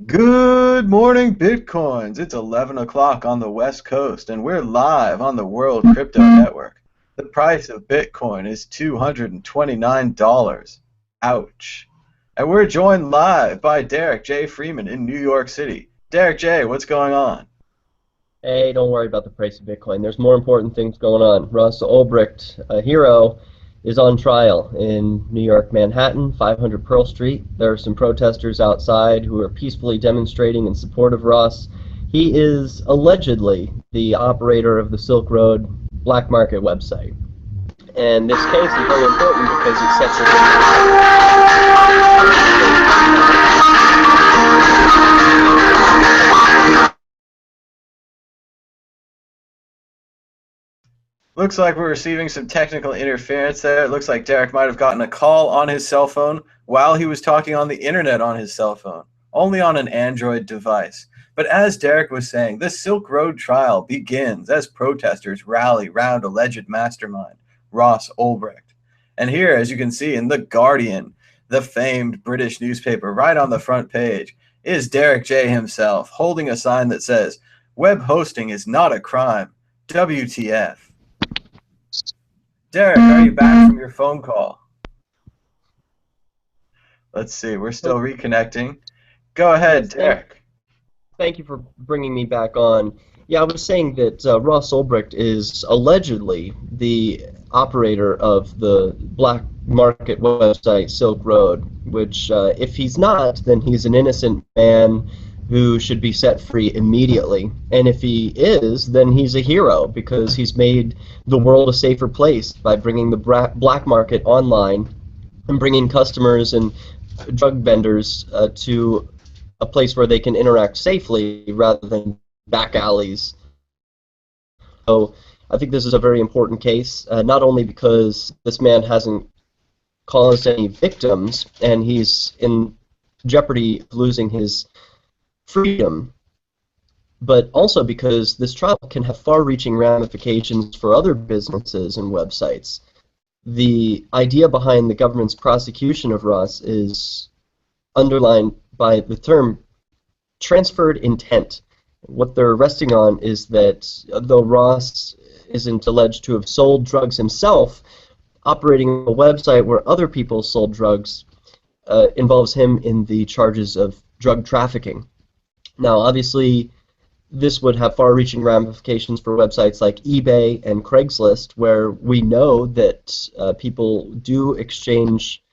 Good morning, Bitcoins. It's 11 o'clock on the West Coast, and we're live on the World Crypto Network. The price of Bitcoin is $229. Ouch. And we're joined live by Derek J. Freeman in New York City. Derek J., what's going on? Hey, don't worry about the price of Bitcoin. There's more important things going on. Russ Ulbricht, a hero, is on trial in New York, Manhattan, 500 Pearl Street. There are some protesters outside who are peacefully demonstrating in support of Russ. He is allegedly the operator of the Silk Road black market website. And this case is very important because it sets Looks like we're receiving some technical interference there. It looks like Derek might have gotten a call on his cell phone while he was talking on the internet on his cell phone, only on an Android device. But as Derek was saying, the Silk Road trial begins as protesters rally round alleged mastermind, Ross Ulbricht. And here, as you can see in The Guardian, the famed British newspaper, right on the front page, is Derek J. himself holding a sign that says, "Web hosting is not a crime. WTF." Derek, are you back from your phone call? Let's see, we're still reconnecting. Go ahead, Yes, Derek. thank you for bringing me back on. Yeah, I was saying that Ross Ulbricht is allegedly the operator of the black market website Silk Road, which, if he's not, then he's an innocent man who should be set free immediately. And if he is, then he's a hero because he's made the world a safer place by bringing the black market online and bringing customers and drug vendors to a place where they can interact safely rather than back alleys. So I think this is a very important case, not only because this man hasn't caused any victims and he's in jeopardy of losing his freedom, but also because this trial can have far-reaching ramifications for other businesses and websites. The idea behind the government's prosecution of Ross is underlined by the term transferred intent. What they're resting on is that though Ross isn't alleged to have sold drugs himself, operating a website where other people sold drugs involves him in the charges of drug trafficking. Now, obviously, this would have far-reaching ramifications for websites like eBay and Craigslist, where we know that people do exchange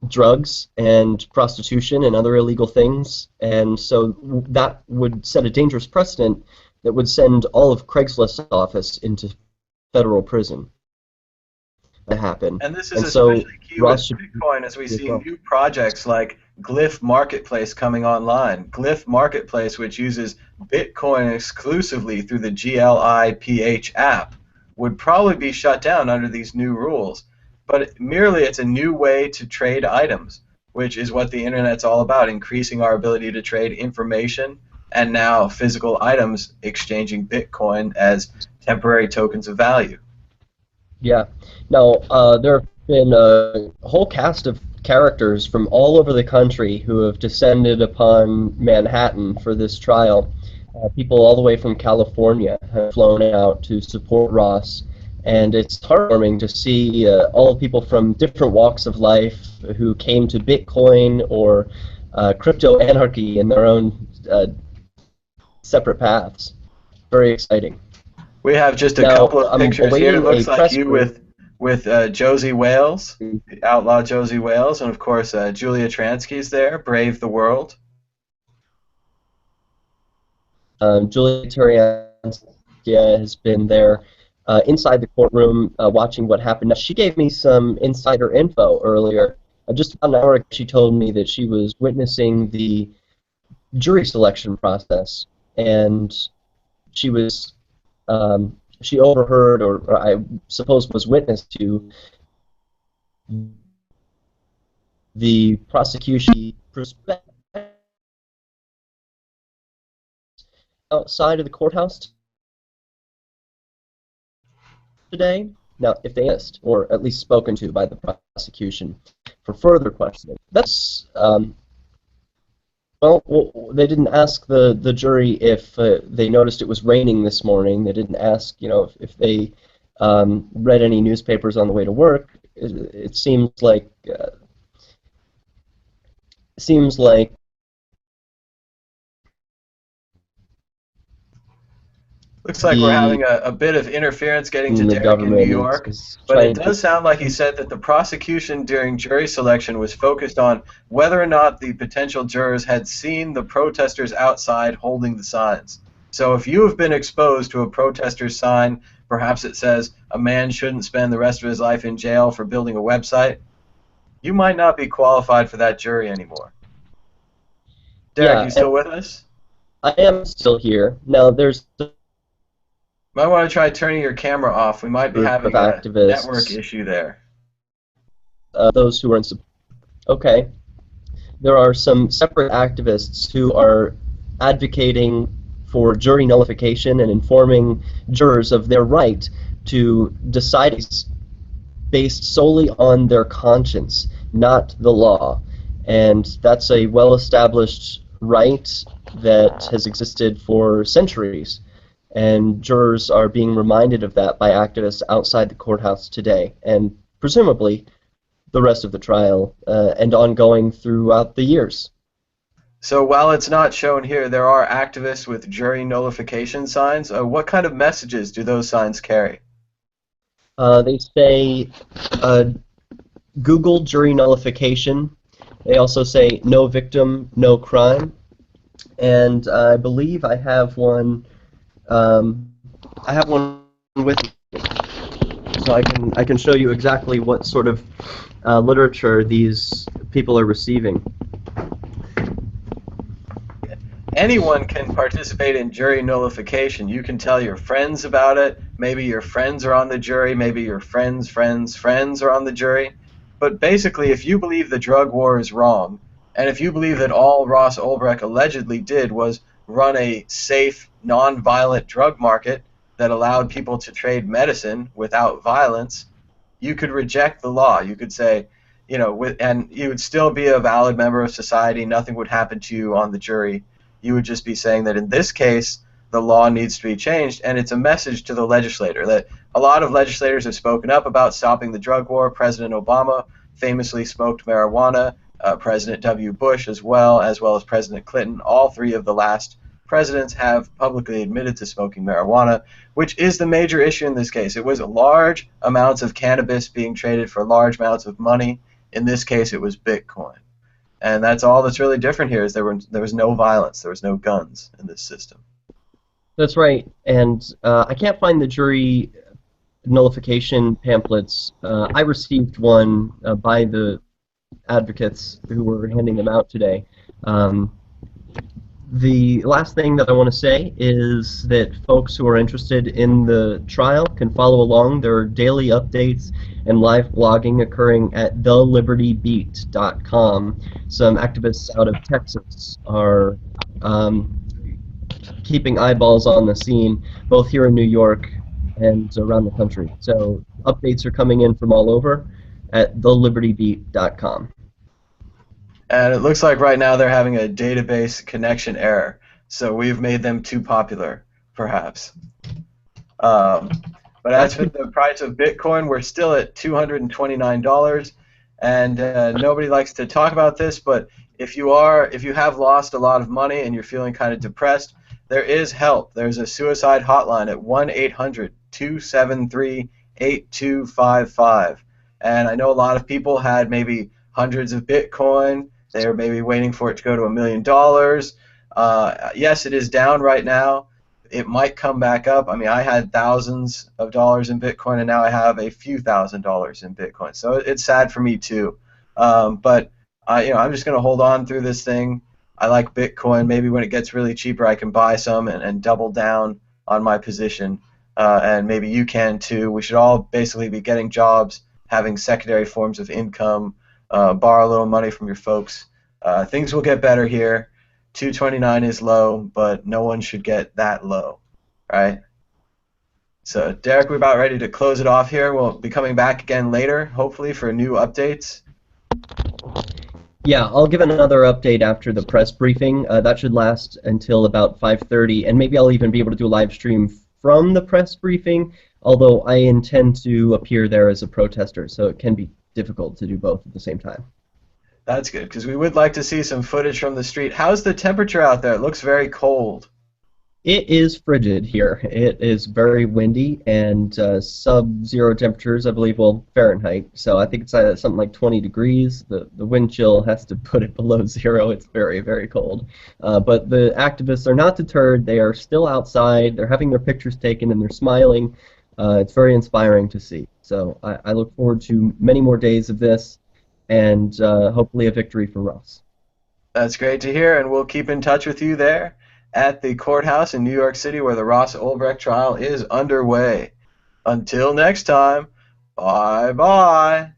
drugs and prostitution and other illegal things, and so that would set a dangerous precedent that would send all of Craigslist's office into federal prison to happen. And this is And so especially key with Ross should Bitcoin as we be as see well. new projects like Glyph Marketplace coming online. Glyph Marketplace, which uses Bitcoin exclusively through the GLIPH app, would probably be shut down under these new rules. But merely it's a new way to trade items, which is what the internet's all about, increasing our ability to trade information and now physical items exchanging Bitcoin as temporary tokens of value. Yeah. Now, there have been a whole cast of characters from all over the country who have descended upon Manhattan for this trial. People all the way from California have flown out to support Ross, and it's heartwarming to see all the people from different walks of life who came to Bitcoin or crypto anarchy in their own separate paths. Very exciting. We have just a Now, couple of I'm pictures here. It awaiting a looks like press you brief. with Josie Wales, the outlaw Josie Wales, and of course Julia Transky's there, Brave the World. Julia Tarianska has been there inside the courtroom watching what happened. Now, she gave me some insider info earlier. Just about an hour ago, she told me that she was witnessing the jury selection process, and she was she overheard, or I suppose was witness to, the prosecution perspective outside of the courthouse today. Now, if they missed, or at least spoken to by the prosecution for further questioning, that's Well, they didn't ask the jury if they noticed it was raining this morning. They didn't ask, if they read any newspapers on the way to work. It seems like Looks like we're the having a bit of interference getting to the Derek in New government York, is but it trying to. does sound like he said that the prosecution during jury selection was focused on whether or not the potential jurors had seen the protesters outside holding the signs. So if you have been exposed to a protester's sign, perhaps it says a man shouldn't spend the rest of his life in jail for building a website, you might not be qualified for that jury anymore. Derek, Yeah, you and still with us? I am still here. Now, there's a Might want to try turning your camera off. We might be group of having a network activists, issue there. those who are in support. Okay, there are some separate activists who are advocating for jury nullification and informing jurors of their right to decide based solely on their conscience, not the law. And that's a well-established right that has existed for centuries. And jurors are being reminded of that by activists outside the courthouse today, and presumably the rest of the trial and ongoing throughout the years. So while it's not shown here, there are activists with jury nullification signs. What kind of messages do those signs carry? They say uh, Google jury nullification. They also say no victim, no crime. And I believe I have one. I have one with me, so I can show you exactly what sort of literature these people are receiving. Anyone can participate in jury nullification. You can tell your friends about it. Maybe your friends are on the jury. Maybe your friends are on the jury. But basically, if you believe the drug war is wrong, and if you believe that all Ross Ulbricht allegedly did was run a safe, non-violent drug market that allowed people to trade medicine without violence, you could reject the law. You could say, and you would still be a valid member of society. Nothing would happen to you on the jury. You would just be saying that in this case, the law needs to be changed, and it's a message to the legislator that a lot of legislators have spoken up about stopping the drug war. President Obama famously smoked marijuana. President W. Bush, as well as President Clinton, all three of the last presidents have publicly admitted to smoking marijuana, which is the major issue in this case. It was large amounts of cannabis being traded for large amounts of money. In this case, it was Bitcoin. And that's all that's really different here is there was no violence, there was no guns in this system. That's right, and I can't find the jury nullification pamphlets. I received one by the advocates who were handing them out today. Um, The last thing that I want to say is that folks who are interested in the trial can follow along. There are daily updates and live blogging occurring at thelibertybeat.com. Some activists out of Texas are keeping eyeballs on the scene, both here in New York and around the country. So updates are coming in from all over at thelibertybeat.com. And it looks like right now they're having a database connection error. So we've made them too popular, perhaps. Um, but as That's for the price of Bitcoin, we're still at $229, and nobody likes to talk about this. But if you have lost a lot of money and you're feeling kind of depressed, there is help. There's a suicide hotline at 1-800-273-8255. And I know a lot of people had maybe hundreds of Bitcoin. They were maybe waiting for it to go to $1 million. Yes, it is down right now. It might come back up. I mean, I had thousands of dollars in Bitcoin, and now I have a few $1,000s in Bitcoin. So it's sad for me too. But I'm just going to hold on through this thing. I like Bitcoin. Maybe when it gets really cheaper, I can buy some and double down on my position. And maybe you can too. We should all basically be getting jobs, having secondary forms of income, borrow a little money from your folks. Things will get better here. 229 is low, but no one should get that low, right? So, Derek, we're about ready to close it off here. We'll be coming back again later, hopefully, for new updates. Yeah, I'll give another update after the press briefing. That should last until about 5:30, and maybe I'll even be able to do a live stream from the press briefing, although I intend to appear there as a protester, so it can be difficult to do both at the same time. That's good, because we would like to see some footage from the street. How's the temperature out there? It looks very cold. It is frigid here. It is very windy and sub-zero temperatures, I believe, well, Fahrenheit. So I think it's something like 20 degrees. The wind chill has to put it below zero. It's very, very cold. But the activists are not deterred. They are still outside. They're having their pictures taken and they're smiling. It's very inspiring to see. So I look forward to many more days of this and hopefully a victory for Ross. That's great to hear, and we'll keep in touch with you there at the courthouse in New York City where the Ross Ulbricht trial is underway. Until next time, bye bye.